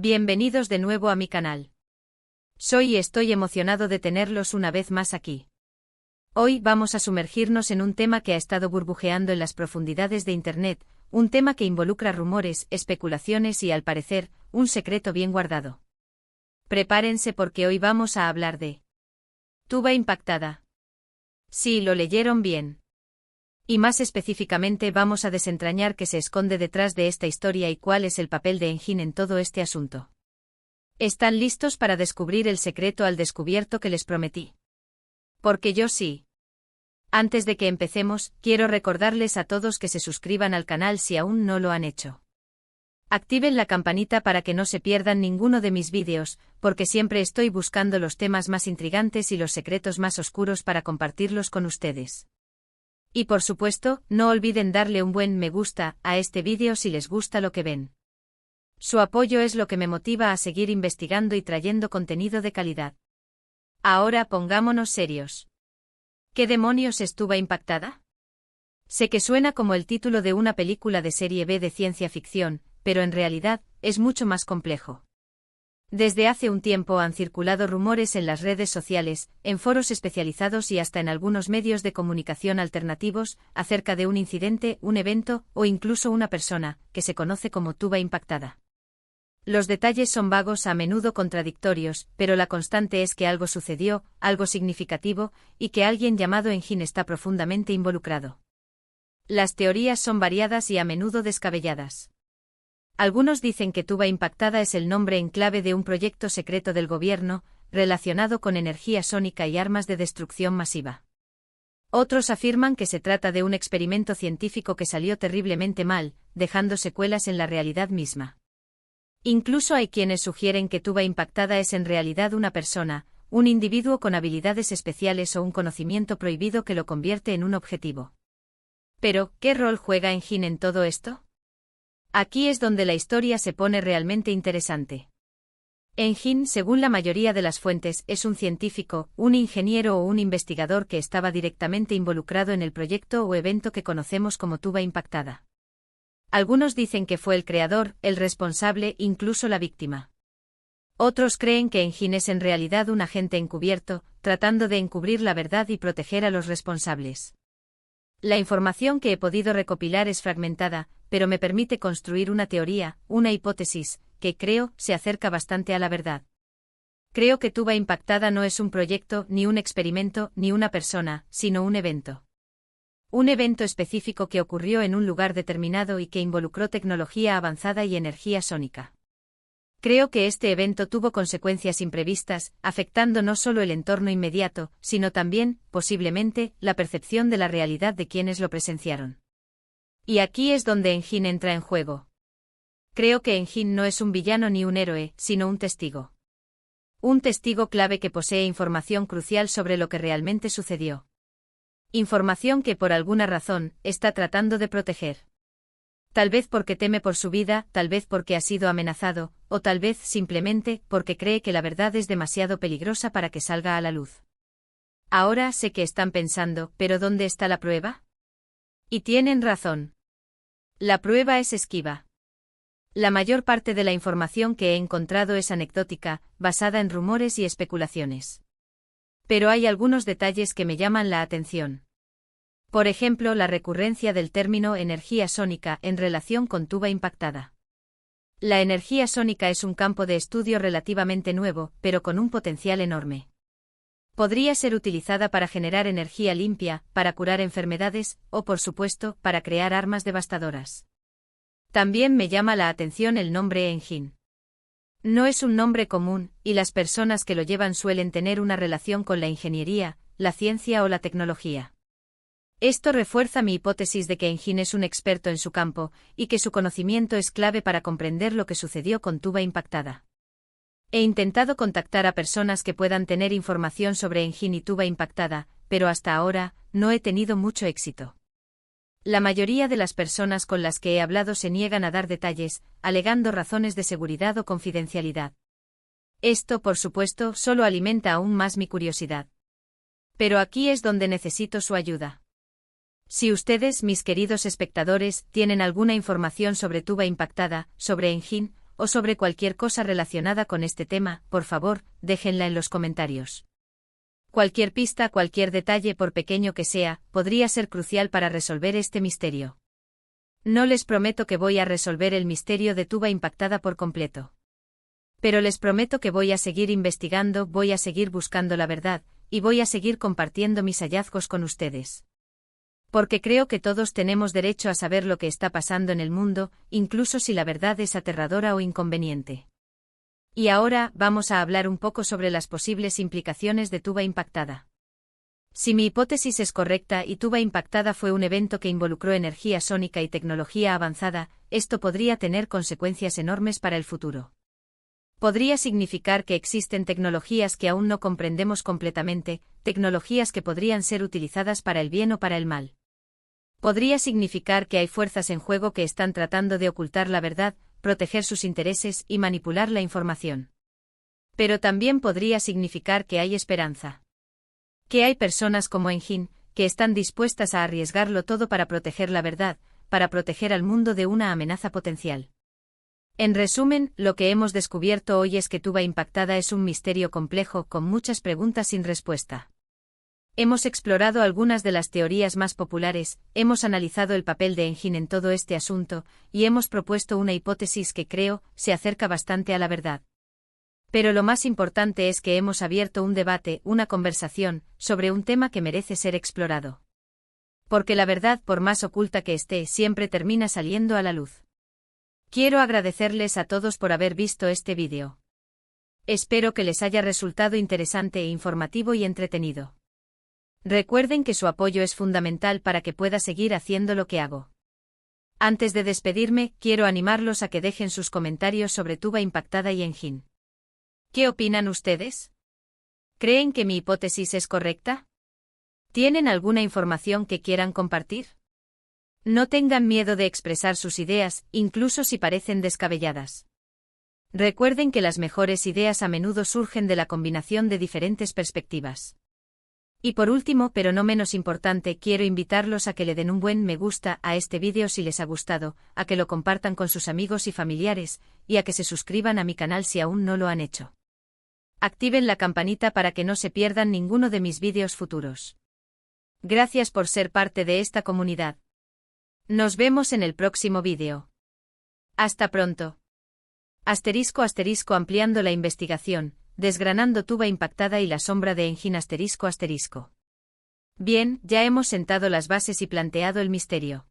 Bienvenidos de nuevo a mi canal. Soy y estoy emocionado de tenerlos una vez más aquí. Hoy vamos a sumergirnos en un tema que ha estado burbujeando en las profundidades de Internet, un tema que involucra rumores, especulaciones y, al parecer, un secreto bien guardado. Prepárense porque hoy vamos a hablar de tuba impactada. Sí, lo leyeron bien. Y más específicamente vamos a desentrañar qué se esconde detrás de esta historia y cuál es el papel de Engine en todo este asunto. ¿Están listos para descubrir el secreto al descubierto que les prometí? Porque yo sí. Antes de que empecemos, quiero recordarles a todos que se suscriban al canal si aún no lo han hecho. Activen la campanita para que no se pierdan ninguno de mis vídeos, porque siempre estoy buscando los temas más intrigantes y los secretos más oscuros para compartirlos con ustedes. Y por supuesto, no olviden darle un buen me gusta a este vídeo si les gusta lo que ven. Su apoyo es lo que me motiva a seguir investigando y trayendo contenido de calidad. Ahora pongámonos serios. ¿Qué demonios es tuba impactada? Sé que suena como el título de una película de serie B de ciencia ficción, pero en realidad, es mucho más complejo. Desde hace un tiempo han circulado rumores en las redes sociales, en foros especializados y hasta en algunos medios de comunicación alternativos, acerca de un incidente, un evento, o incluso una persona, que se conoce como tuba impactada. Los detalles son vagos, a menudo contradictorios, pero la constante es que algo sucedió, algo significativo, y que alguien llamado Engine está profundamente involucrado. Las teorías son variadas y a menudo descabelladas. Algunos dicen que tuba impactada es el nombre en clave de un proyecto secreto del gobierno, relacionado con energía sónica y armas de destrucción masiva. Otros afirman que se trata de un experimento científico que salió terriblemente mal, dejando secuelas en la realidad misma. Incluso hay quienes sugieren que tuba impactada es en realidad una persona, un individuo con habilidades especiales o un conocimiento prohibido que lo convierte en un objetivo. Pero, ¿qué rol juega Engine en todo esto? Aquí es donde la historia se pone realmente interesante. Engine, según la mayoría de las fuentes, es un científico, un ingeniero o un investigador que estaba directamente involucrado en el proyecto o evento que conocemos como tuba impactada. Algunos dicen que fue el creador, el responsable, incluso la víctima. Otros creen que Engine es en realidad un agente encubierto, tratando de encubrir la verdad y proteger a los responsables. La información que he podido recopilar es fragmentada, pero me permite construir una teoría, una hipótesis, que creo se acerca bastante a la verdad. Creo que tuba impactada no es un proyecto, ni un experimento, ni una persona, sino un evento. Un evento específico que ocurrió en un lugar determinado y que involucró tecnología avanzada y energía sónica. Creo que este evento tuvo consecuencias imprevistas, afectando no solo el entorno inmediato, sino también, posiblemente, la percepción de la realidad de quienes lo presenciaron. Y aquí es donde Engine entra en juego. Creo que Engine no es un villano ni un héroe, sino un testigo. Un testigo clave que posee información crucial sobre lo que realmente sucedió. Información que por alguna razón, está tratando de proteger. Tal vez porque teme por su vida, tal vez porque ha sido amenazado, o tal vez simplemente porque cree que la verdad es demasiado peligrosa para que salga a la luz. Ahora sé que están pensando, ¿pero dónde está la prueba? Y tienen razón. La prueba es esquiva. La mayor parte de la información que he encontrado es anecdótica, basada en rumores y especulaciones. Pero hay algunos detalles que me llaman la atención. Por ejemplo, la recurrencia del término energía sónica en relación con tuba impactada. La energía sónica es un campo de estudio relativamente nuevo, pero con un potencial enorme. Podría ser utilizada para generar energía limpia, para curar enfermedades, o por supuesto, para crear armas devastadoras. También me llama la atención el nombre Engine. No es un nombre común, y las personas que lo llevan suelen tener una relación con la ingeniería, la ciencia o la tecnología. Esto refuerza mi hipótesis de que Engine es un experto en su campo, y que su conocimiento es clave para comprender lo que sucedió con tuba impactada. He intentado contactar a personas que puedan tener información sobre Engine y tuba impactada, pero hasta ahora, no he tenido mucho éxito. La mayoría de las personas con las que he hablado se niegan a dar detalles, alegando razones de seguridad o confidencialidad. Esto, por supuesto, solo alimenta aún más mi curiosidad. Pero aquí es donde necesito su ayuda. Si ustedes, mis queridos espectadores, tienen alguna información sobre tuba impactada, sobre Engine, o sobre cualquier cosa relacionada con este tema, por favor, déjenla en los comentarios. Cualquier pista, cualquier detalle, por pequeño que sea, podría ser crucial para resolver este misterio. No les prometo que voy a resolver el misterio de Tuba impactada por completo. Pero les prometo que voy a seguir investigando, voy a seguir buscando la verdad, y voy a seguir compartiendo mis hallazgos con ustedes. Porque creo que todos tenemos derecho a saber lo que está pasando en el mundo, incluso si la verdad es aterradora o inconveniente. Y ahora, vamos a hablar un poco sobre las posibles implicaciones de Tuba impactada. Si mi hipótesis es correcta y Tuba impactada fue un evento que involucró energía sónica y tecnología avanzada, esto podría tener consecuencias enormes para el futuro. Podría significar que existen tecnologías que aún no comprendemos completamente, tecnologías que podrían ser utilizadas para el bien o para el mal. Podría significar que hay fuerzas en juego que están tratando de ocultar la verdad, proteger sus intereses y manipular la información. Pero también podría significar que hay esperanza. Que hay personas como Engin, que están dispuestas a arriesgarlo todo para proteger la verdad, para proteger al mundo de una amenaza potencial. En resumen, lo que hemos descubierto hoy es que Tuba impactada es un misterio complejo con muchas preguntas sin respuesta. Hemos explorado algunas de las teorías más populares, hemos analizado el papel de Engin en todo este asunto, y hemos propuesto una hipótesis que creo se acerca bastante a la verdad. Pero lo más importante es que hemos abierto un debate, una conversación, sobre un tema que merece ser explorado. Porque la verdad, por más oculta que esté, siempre termina saliendo a la luz. Quiero agradecerles a todos por haber visto este vídeo. Espero que les haya resultado interesante e informativo y entretenido. Recuerden que su apoyo es fundamental para que pueda seguir haciendo lo que hago. Antes de despedirme, quiero animarlos a que dejen sus comentarios sobre Tuba impactada y Engin. ¿Qué opinan ustedes? ¿Creen que mi hipótesis es correcta? ¿Tienen alguna información que quieran compartir? No tengan miedo de expresar sus ideas, incluso si parecen descabelladas. Recuerden que las mejores ideas a menudo surgen de la combinación de diferentes perspectivas. Y por último, pero no menos importante, quiero invitarlos a que le den un buen me gusta a este vídeo si les ha gustado, a que lo compartan con sus amigos y familiares, y a que se suscriban a mi canal si aún no lo han hecho. Activen la campanita para que no se pierdan ninguno de mis vídeos futuros. Gracias por ser parte de esta comunidad. Nos vemos en el próximo vídeo. Hasta pronto. Asterisco asterisco ampliando la investigación, desgranando Tuba impactada y la sombra de Engin asterisco asterisco. Bien, ya hemos sentado las bases y planteado el misterio.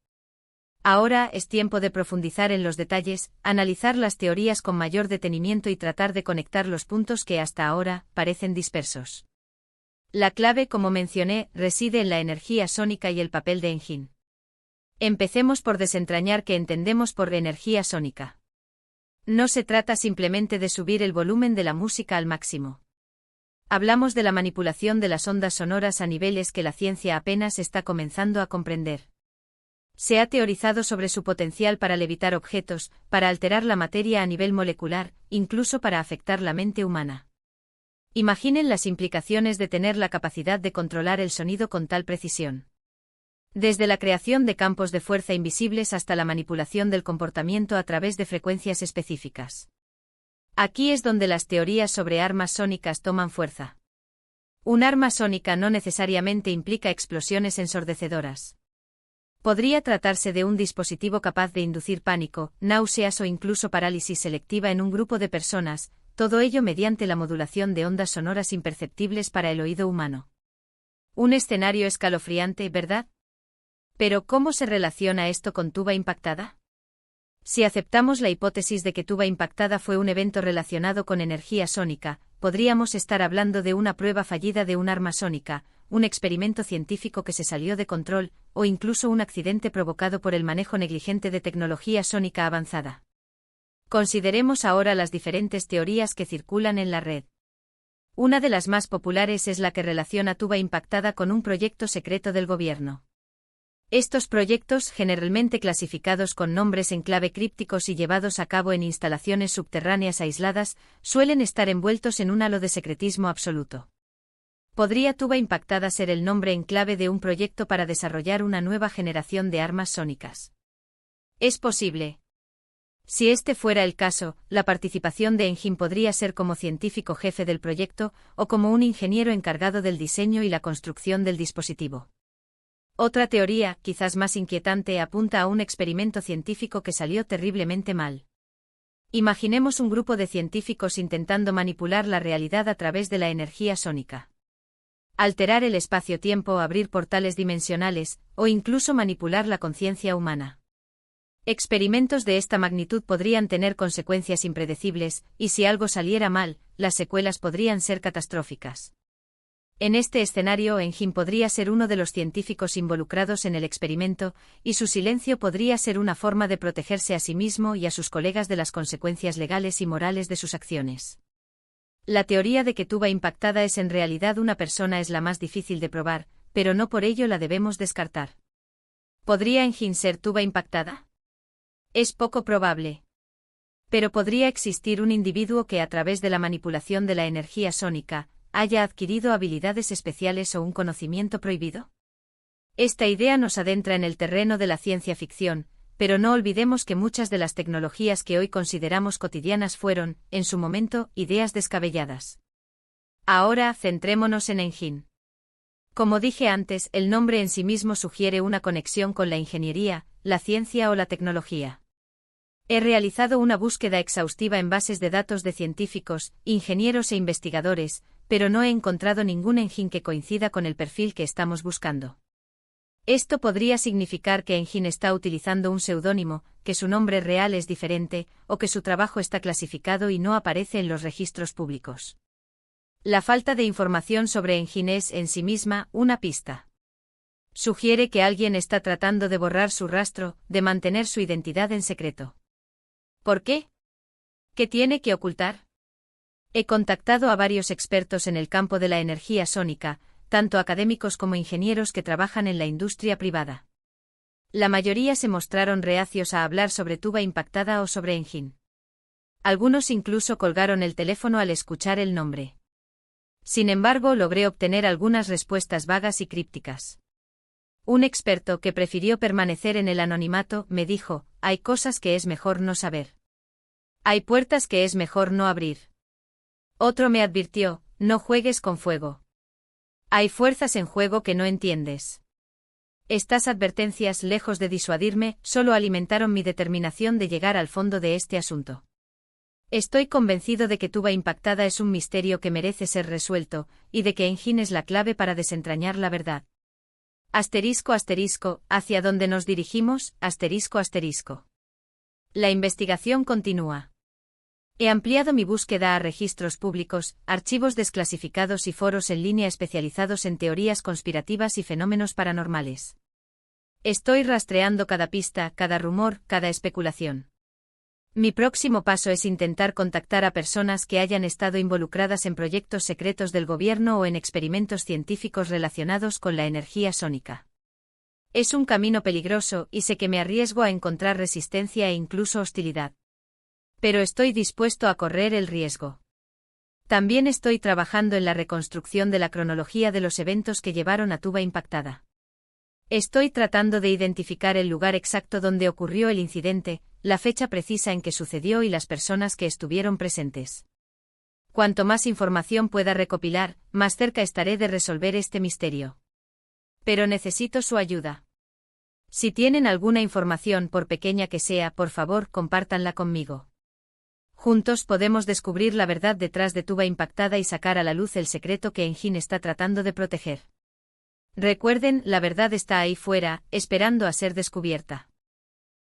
Ahora es tiempo de profundizar en los detalles, analizar las teorías con mayor detenimiento y tratar de conectar los puntos que hasta ahora parecen dispersos. La clave, como mencioné, reside en la energía sónica y el papel de Engin. Empecemos por desentrañar qué entendemos por energía sónica. No se trata simplemente de subir el volumen de la música al máximo. Hablamos de la manipulación de las ondas sonoras a niveles que la ciencia apenas está comenzando a comprender. Se ha teorizado sobre su potencial para levitar objetos, para alterar la materia a nivel molecular, incluso para afectar la mente humana. Imaginen las implicaciones de tener la capacidad de controlar el sonido con tal precisión. Desde la creación de campos de fuerza invisibles hasta la manipulación del comportamiento a través de frecuencias específicas. Aquí es donde las teorías sobre armas sónicas toman fuerza. Un arma sónica no necesariamente implica explosiones ensordecedoras. Podría tratarse de un dispositivo capaz de inducir pánico, náuseas o incluso parálisis selectiva en un grupo de personas, todo ello mediante la modulación de ondas sonoras imperceptibles para el oído humano. Un escenario escalofriante, ¿verdad? Pero ¿cómo se relaciona esto con Tuba impactada? Si aceptamos la hipótesis de que Tuba impactada fue un evento relacionado con energía sónica, podríamos estar hablando de una prueba fallida de un arma sónica, un experimento científico que se salió de control, o incluso un accidente provocado por el manejo negligente de tecnología sónica avanzada. Consideremos ahora las diferentes teorías que circulan en la red. Una de las más populares es la que relaciona Tuba impactada con un proyecto secreto del gobierno. Estos proyectos, generalmente clasificados con nombres en clave crípticos y llevados a cabo en instalaciones subterráneas aisladas, suelen estar envueltos en un halo de secretismo absoluto. ¿Podría Tuba impactada ser el nombre en clave de un proyecto para desarrollar una nueva generación de armas sónicas? Es posible. Si este fuera el caso, la participación de Engine podría ser como científico jefe del proyecto o como un ingeniero encargado del diseño y la construcción del dispositivo. Otra teoría, quizás más inquietante, apunta a un experimento científico que salió terriblemente mal. Imaginemos un grupo de científicos intentando manipular la realidad a través de la energía sónica. Alterar el espacio-tiempo, abrir portales dimensionales, o incluso manipular la conciencia humana. Experimentos de esta magnitud podrían tener consecuencias impredecibles, y si algo saliera mal, las secuelas podrían ser catastróficas. En este escenario, Engine podría ser uno de los científicos involucrados en el experimento, y su silencio podría ser una forma de protegerse a sí mismo y a sus colegas de las consecuencias legales y morales de sus acciones. La teoría de que tuba impactada es en realidad una persona es la más difícil de probar, pero no por ello la debemos descartar. ¿Podría Engine ser tuba impactada? Es poco probable. Pero podría existir un individuo que a través de la manipulación de la energía sónica, haya adquirido habilidades especiales o un conocimiento prohibido. Esta idea nos adentra en el terreno de la ciencia ficción, pero no olvidemos que muchas de las tecnologías que hoy consideramos cotidianas fueron, en su momento, ideas descabelladas. Ahora, centrémonos en Engine. Como dije antes, el nombre en sí mismo sugiere una conexión con la ingeniería, la ciencia o la tecnología. He realizado una búsqueda exhaustiva en bases de datos de científicos, ingenieros e investigadores, pero no he encontrado ningún Engine que coincida con el perfil que estamos buscando. Esto podría significar que Engine está utilizando un seudónimo, que su nombre real es diferente, o que su trabajo está clasificado y no aparece en los registros públicos. La falta de información sobre Engine es, en sí misma, una pista. Sugiere que alguien está tratando de borrar su rastro, de mantener su identidad en secreto. ¿Por qué? ¿Qué tiene que ocultar? He contactado a varios expertos en el campo de la energía sónica, tanto académicos como ingenieros que trabajan en la industria privada. La mayoría se mostraron reacios a hablar sobre tuba impactada o sobre Engine. Algunos incluso colgaron el teléfono al escuchar el nombre. Sin embargo, logré obtener algunas respuestas vagas y crípticas. Un experto que prefirió permanecer en el anonimato me dijo: hay cosas que es mejor no saber. Hay puertas que es mejor no abrir. Otro me advirtió: no juegues con fuego. Hay fuerzas en juego que no entiendes. Estas advertencias, lejos de disuadirme, solo alimentaron mi determinación de llegar al fondo de este asunto. Estoy convencido de que tuba impactada es un misterio que merece ser resuelto, y de que Engine es la clave para desentrañar la verdad. Asterisco asterisco, ¿hacia dónde nos dirigimos? Asterisco asterisco. La investigación continúa. He ampliado mi búsqueda a registros públicos, archivos desclasificados y foros en línea especializados en teorías conspirativas y fenómenos paranormales. Estoy rastreando cada pista, cada rumor, cada especulación. Mi próximo paso es intentar contactar a personas que hayan estado involucradas en proyectos secretos del gobierno o en experimentos científicos relacionados con la energía sónica. Es un camino peligroso y sé que me arriesgo a encontrar resistencia e incluso hostilidad. Pero estoy dispuesto a correr el riesgo. También estoy trabajando en la reconstrucción de la cronología de los eventos que llevaron a tuba impactada. Estoy tratando de identificar el lugar exacto donde ocurrió el incidente, la fecha precisa en que sucedió y las personas que estuvieron presentes. Cuanto más información pueda recopilar, más cerca estaré de resolver este misterio. Pero necesito su ayuda. Si tienen alguna información, por pequeña que sea, por favor, compártanla conmigo. Juntos podemos descubrir la verdad detrás de tuba impactada y sacar a la luz el secreto que Engine está tratando de proteger. Recuerden, la verdad está ahí fuera, esperando a ser descubierta.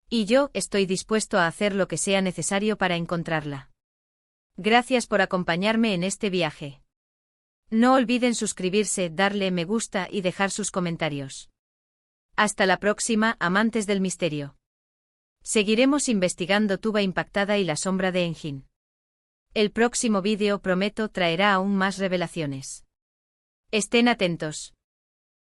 Y yo estoy dispuesto a hacer lo que sea necesario para encontrarla. Gracias por acompañarme en este viaje. No olviden suscribirse, darle me gusta y dejar sus comentarios. Hasta la próxima, amantes del misterio. Seguiremos investigando tuba impactada y la sombra de Engine. El próximo vídeo, prometo, traerá aún más revelaciones. Estén atentos.